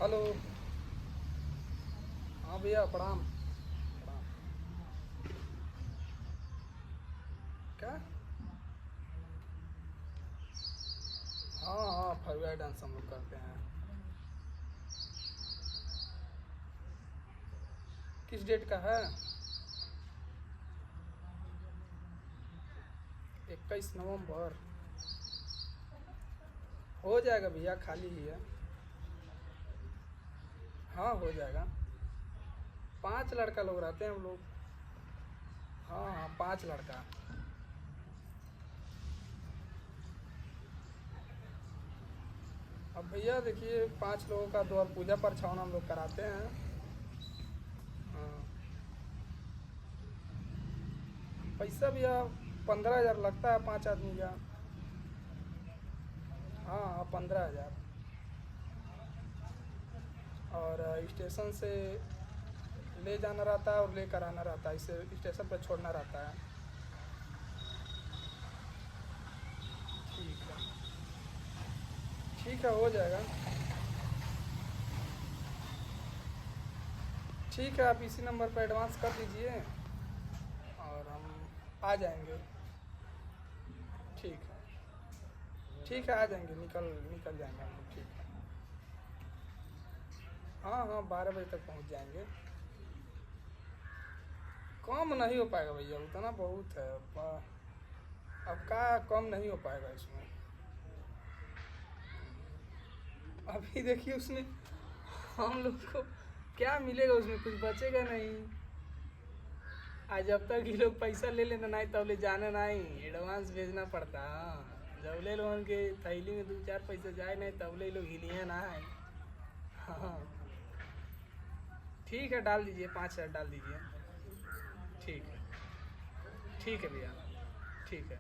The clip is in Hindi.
हेलो। हाँ भैया प्रणाम। प्रणाम। क्या? हाँ हाँ, फगुआ डांस हम लोग करते हैं। किस डेट का है? 21 नवंबर। हो जाएगा भैया, खाली ही है। हाँ हो जाएगा। 5 लड़का लोग रहते हैं हम लोग। हाँ हाँ, 5 लड़का। अब भैया देखिए, 5 लोगों का द्वार पूजा परछावन हम लोग कराते हैं। हाँ। पैसा भैया 15,000 लगता है 5 आदमी का। हाँ हाँ, 15,000। और स्टेशन से ले जाना रहता है और लेकर आना रहता है, इसे स्टेशन पर छोड़ना रहता है। ठीक है। ठीक है, हो जाएगा। ठीक है, आप इसी नंबर पर एडवांस कर दीजिए और हम आ जाएंगे। ठीक है। ठीक है, आ जाएंगे, निकल निकल जाएंगे हम लोग। ठीक है। हाँ हाँ, 12 बजे तक पहुंच जाएंगे। कम नहीं हो पाएगा भैया, उतना बहुत है। अब का कम नहीं हो पाएगा इसमें। अभी देखिए उसमें हम लोग को क्या मिलेगा, उसमें कुछ बचेगा नहीं। आज जब तक ये लोग पैसा ले लेना नहीं तब ले जाना नहीं, एडवांस भेजना पड़ता। हाँ, जब ले लोगन के थैली में 2-4 पैसा जाए नहीं तब ले लोग हिलिए ना है। हाँ। ठीक है, डाल दीजिए, 5 हज़ार डाल दीजिए। ठीक है। ठीक है भैया। ठीक है।